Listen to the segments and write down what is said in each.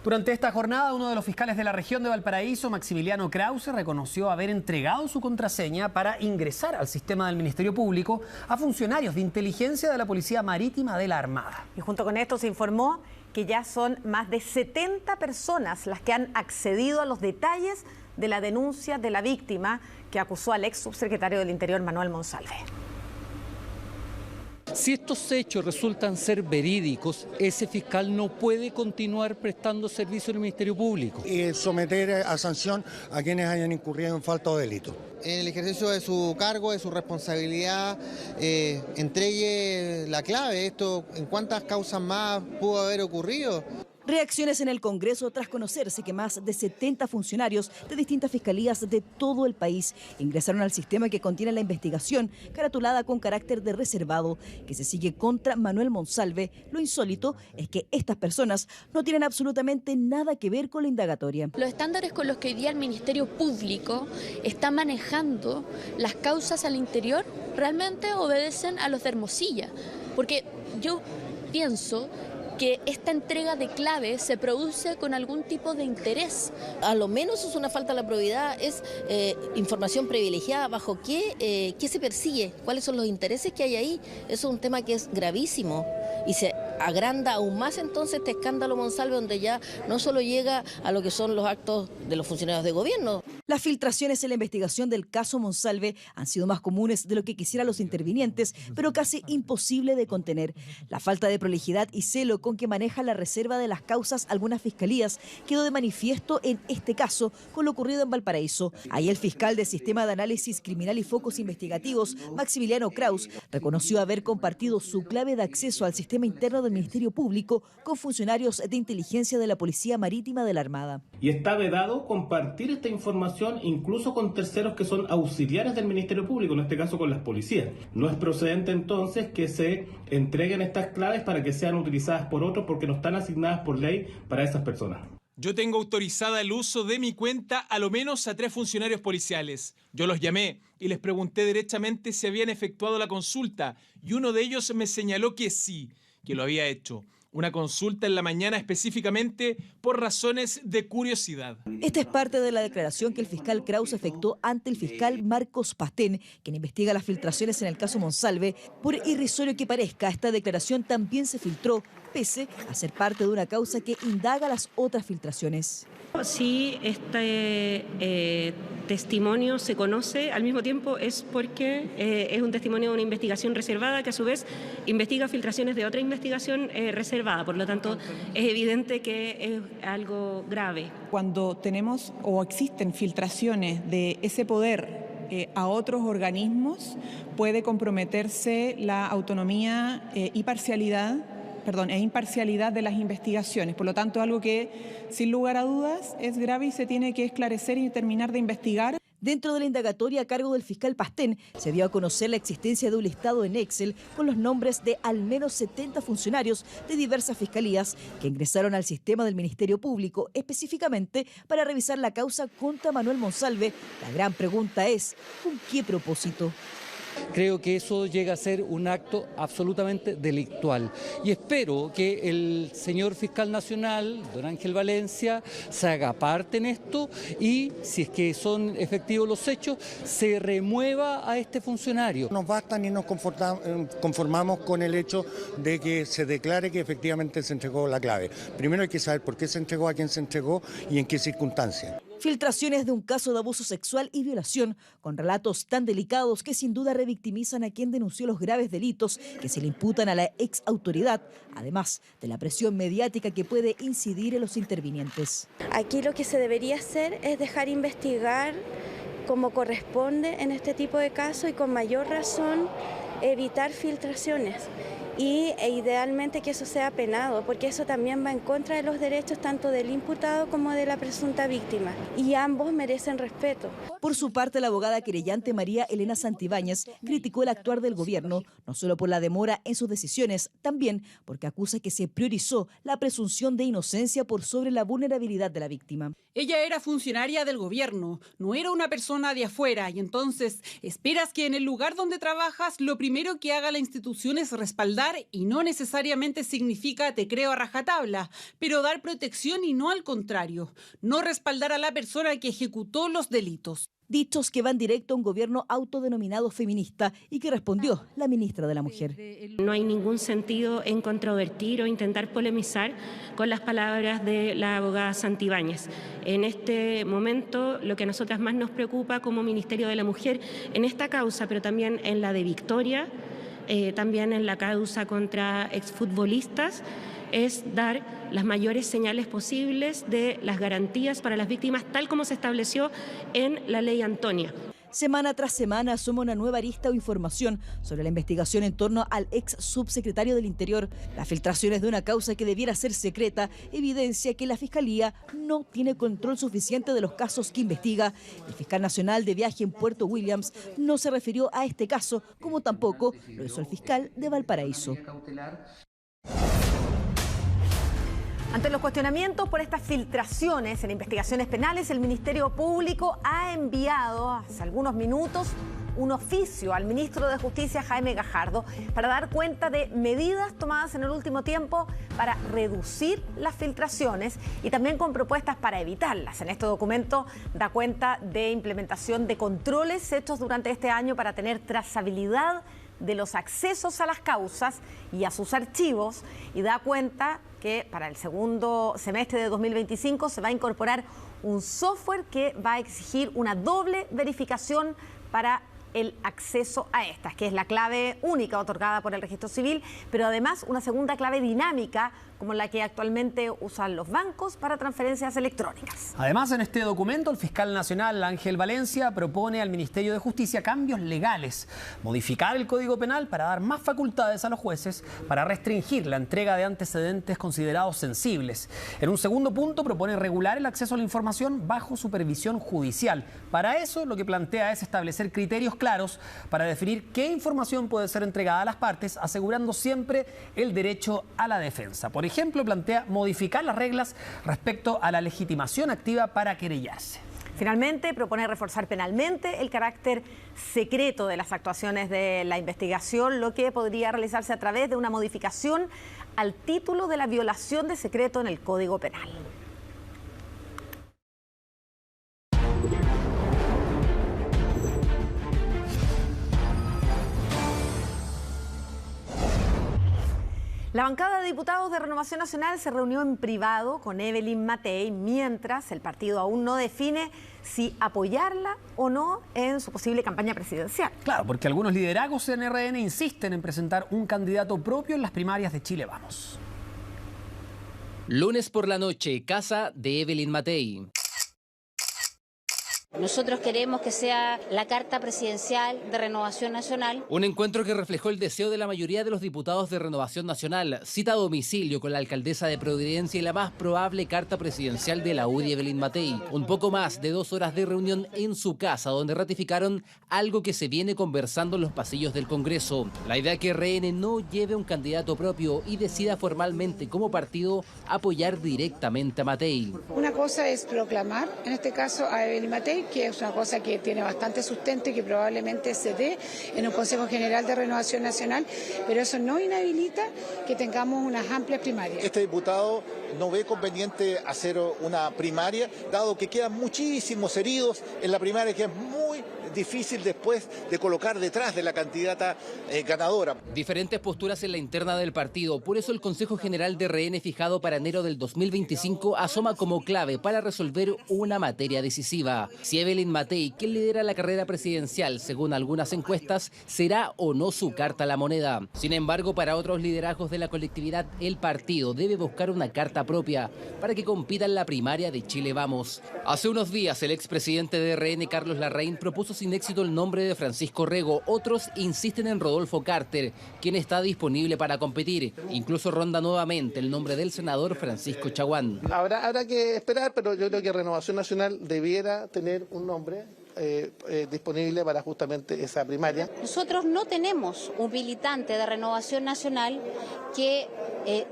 Durante esta jornada, uno de los fiscales de la región de Valparaíso, Maximiliano Krause, reconoció haber entregado su contraseña para ingresar al sistema del Ministerio Público a funcionarios de inteligencia de la Policía Marítima de la Armada. Y junto con esto se informó que ya son más de 70 personas las que han accedido a los detalles de la denuncia de la víctima que acusó al ex subsecretario del Interior, Manuel Monsalve. Si estos hechos resultan ser verídicos, ese fiscal no puede continuar prestando servicio al Ministerio Público. Y someter a sanción a quienes hayan incurrido en falta o delito. En el ejercicio de su cargo, de su responsabilidad, entregue la clave. Esto, ¿en cuántas causas más pudo haber ocurrido? Reacciones en el Congreso tras conocerse que más de 70 funcionarios de distintas fiscalías de todo el país ingresaron al sistema que contiene la investigación caratulada con carácter de reservado que se sigue contra Manuel Monsalve. Lo insólito es que estas personas no tienen absolutamente nada que ver con la indagatoria. Los estándares con los que hoy día el Ministerio Público está manejando las causas al interior realmente obedecen a los de Hermosilla, porque yo pienso que esta entrega de claves se produce con algún tipo de interés. A lo menos es una falta de la probidad, es información privilegiada. ¿Bajo qué se persigue? ¿Cuáles son los intereses que hay ahí? Eso es un tema que es gravísimo y se agranda aún más entonces este escándalo Monsalve, donde ya no solo llega a lo que son los actos de los funcionarios de gobierno. Las filtraciones en la investigación del caso Monsalve han sido más comunes de lo que quisieran los intervinientes, pero casi imposible de contener. La falta de prolijidad y celo con que maneja la reserva de las causas algunas fiscalías quedó de manifiesto en este caso con lo ocurrido en Valparaíso. Ahí el fiscal del Sistema de Análisis Criminal y Focos Investigativos, Maximiliano Krause, reconoció haber compartido su clave de acceso al sistema interno del Ministerio Público con funcionarios de inteligencia de la Policía Marítima de la Armada. Y está vedado compartir esta información incluso con terceros que son auxiliares del Ministerio Público, en este caso con las policías. No es procedente entonces que se entreguen estas claves para que sean utilizadas por otros porque no están asignadas por ley para esas personas. Yo tengo autorizada el uso de mi cuenta a lo menos a 3 funcionarios policiales. Yo los llamé y les pregunté derechamente si habían efectuado la consulta y uno de ellos me señaló que sí, que lo había hecho. Una consulta en la mañana específicamente por razones de curiosidad. Esta es parte de la declaración que el fiscal Krause efectuó ante el fiscal Marcos Pastén, quien investiga las filtraciones en el caso Monsalve. Por irrisorio que parezca, esta declaración también se filtró, pese a ser parte de una causa que indaga las otras filtraciones. Si este testimonio se conoce, al mismo tiempo es porque es un testimonio de una investigación reservada que a su vez investiga filtraciones de otra investigación reservada. Por lo tanto, es evidente que es algo grave. Cuando tenemos o existen filtraciones de ese poder a otros organismos, puede comprometerse la autonomía e imparcialidad de las investigaciones. Por lo tanto, algo que, sin lugar a dudas, es grave y se tiene que esclarecer y terminar de investigar. Dentro de la indagatoria a cargo del fiscal Pastén, se dio a conocer la existencia de un listado en Excel con los nombres de al menos 70 funcionarios de diversas fiscalías que ingresaron al sistema del Ministerio Público específicamente para revisar la causa contra Manuel Monsalve. La gran pregunta es, ¿con qué propósito? Creo que eso llega a ser un acto absolutamente delictual y espero que el señor fiscal nacional, don Ángel Valencia, se haga parte en esto y, si es que son efectivos los hechos, se remueva a este funcionario. Nos basta ni nos conformamos con el hecho de que se declare que efectivamente se entregó la clave. Primero hay que saber por qué se entregó, a quién se entregó y en qué circunstancias. Filtraciones de un caso de abuso sexual y violación, con relatos tan delicados que sin duda revictimizan a quien denunció los graves delitos que se le imputan a la ex autoridad, además de la presión mediática que puede incidir en los intervinientes. Aquí lo que se debería hacer es dejar investigar como corresponde en este tipo de casos y con mayor razón evitar filtraciones. Y idealmente que eso sea penado, porque eso también va en contra de los derechos tanto del imputado como de la presunta víctima, y ambos merecen respeto. Por su parte, la abogada querellante María Elena Santibáñez criticó el actuar del gobierno, no solo por la demora en sus decisiones, también porque acusa que se priorizó la presunción de inocencia por sobre la vulnerabilidad de la víctima. Ella era funcionaria del gobierno, no era una persona de afuera, y entonces esperas que en el lugar donde trabajas lo primero que haga la institución es respaldar investigar y no necesariamente significa te creo a rajatabla, pero dar protección y no al contrario, no respaldar a la persona que ejecutó los delitos. Dichos que van directo a un gobierno autodenominado feminista y que respondió la ministra de la Mujer. No hay ningún sentido en controvertir o intentar polemizar con las palabras de la abogada Santibáñez. En este momento, lo que a nosotras más nos preocupa como Ministerio de la Mujer en esta causa, pero también en la de Victoria, también en la causa contra exfutbolistas, es dar las mayores señales posibles de las garantías para las víctimas, tal como se estableció en la ley Antonia. Semana tras semana asoma una nueva arista o información sobre la investigación en torno al ex subsecretario del Interior. Las filtraciones de una causa que debiera ser secreta evidencia que la Fiscalía no tiene control suficiente de los casos que investiga. El fiscal nacional de viaje en Puerto Williams no se refirió a este caso, como tampoco lo hizo el fiscal de Valparaíso. Ante los cuestionamientos por estas filtraciones en investigaciones penales, el Ministerio Público ha enviado hace algunos minutos un oficio al ministro de Justicia, Jaime Gajardo, para dar cuenta de medidas tomadas en el último tiempo para reducir las filtraciones y también con propuestas para evitarlas. En este documento da cuenta de implementación de controles hechos durante este año para tener trazabilidad de los accesos a las causas y a sus archivos, y da cuenta que para el segundo semestre de 2025 se va a incorporar un software que va a exigir una doble verificación para el acceso a estas, que es la clave única otorgada por el Registro Civil, pero además una segunda clave dinámica como la que actualmente usan los bancos para transferencias electrónicas. Además, en este documento, el fiscal nacional Ángel Valencia propone al Ministerio de Justicia cambios legales, modificar el Código Penal para dar más facultades a los jueces para restringir la entrega de antecedentes considerados sensibles. En un segundo punto, propone regular el acceso a la información bajo supervisión judicial. Para eso, lo que plantea es establecer criterios claros para definir qué información puede ser entregada a las partes, asegurando siempre el derecho a la defensa. Por ejemplo, plantea modificar las reglas respecto a la legitimación activa para querellarse. Finalmente, propone reforzar penalmente el carácter secreto de las actuaciones de la investigación, lo que podría realizarse a través de una modificación al título de la violación de secreto en el Código Penal. La bancada de diputados de Renovación Nacional se reunió en privado con Evelyn Matei, mientras el partido aún no define si apoyarla o no en su posible campaña presidencial. Claro, porque algunos liderazgos en RN insisten en presentar un candidato propio en las primarias de Chile Vamos. Lunes por la noche, casa de Evelyn Matei. Nosotros queremos que sea la carta presidencial de Renovación Nacional. Un encuentro que reflejó el deseo de la mayoría de los diputados de Renovación Nacional. Cita a domicilio con la alcaldesa de Providencia y la más probable carta presidencial de la UDI, Evelyn Matei. Un poco más de 2 horas de reunión en su casa, donde ratificaron algo que se viene conversando en los pasillos del Congreso. La idea que RN no lleve un candidato propio y decida formalmente como partido apoyar directamente a Matei. Una cosa es proclamar, en este caso, a Evelyn Matei, que es una cosa que tiene bastante sustento y que probablemente se dé en un Consejo General de Renovación Nacional, pero eso no inhabilita que tengamos unas amplias primarias. Este diputado no ve conveniente hacer una primaria, dado que quedan muchísimos heridos en la primaria, que es muy difícil después de colocar detrás de la candidata ganadora. Diferentes posturas en la interna del partido, por eso el Consejo General de RN fijado para enero del 2025 asoma como clave para resolver una materia decisiva. Si Evelyn Matei, quien lidera la carrera presidencial según algunas encuestas, será o no su carta a la moneda. Sin embargo, para otros liderazgos de la colectividad, el partido debe buscar una carta propia para que compita en la primaria de Chile Vamos. Hace unos días, el expresidente de RN, Carlos Larraín, propuso sin éxito el nombre de Francisco Rego. Otros insisten en Rodolfo Carter, quien está disponible para competir. Incluso ronda nuevamente el nombre del senador Francisco Chaguán. Habrá que esperar, pero yo creo que Renovación Nacional debiera tener un nombre disponible para justamente esa primaria. Nosotros no tenemos un militante de Renovación Nacional que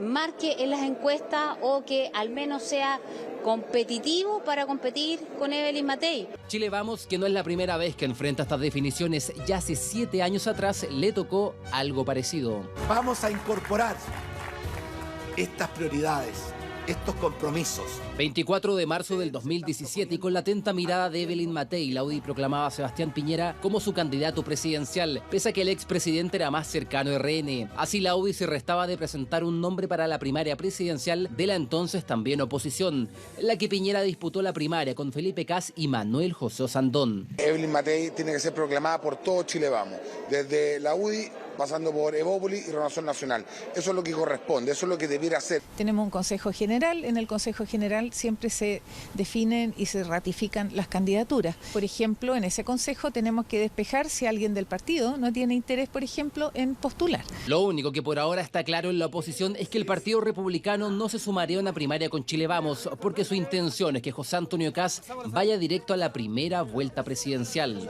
marque en las encuestas o que al menos sea competitivo para competir con Evelyn Matei. Chile Vamos, que no es la primera vez que enfrenta estas definiciones, ya hace 7 años atrás le tocó algo parecido. Vamos a incorporar estas prioridades, estos compromisos. 24 de marzo del 2017 y con la atenta mirada de Evelyn Matei, la UDI proclamaba a Sebastián Piñera como su candidato presidencial, pese a que el expresidente era más cercano a RN. Así la UDI se restaba de presentar un nombre para la primaria presidencial de la entonces también oposición, en la que Piñera disputó la primaria con Felipe Kast y Manuel José Osandón. Evelyn Matei tiene que ser proclamada por todo Chile Vamos, desde la UDI pasando por Evópoli y Renovación Nacional. Eso es lo que corresponde, eso es lo que debiera hacer. Tenemos un Consejo General, en el Consejo General siempre se definen y se ratifican las candidaturas. Por ejemplo, en ese consejo tenemos que despejar si alguien del partido no tiene interés, por ejemplo, en postular. Lo único que por ahora está claro en la oposición es que el Partido Republicano no se sumaría a una primaria con Chile Vamos, porque su intención es que José Antonio Kast vaya directo a la primera vuelta presidencial.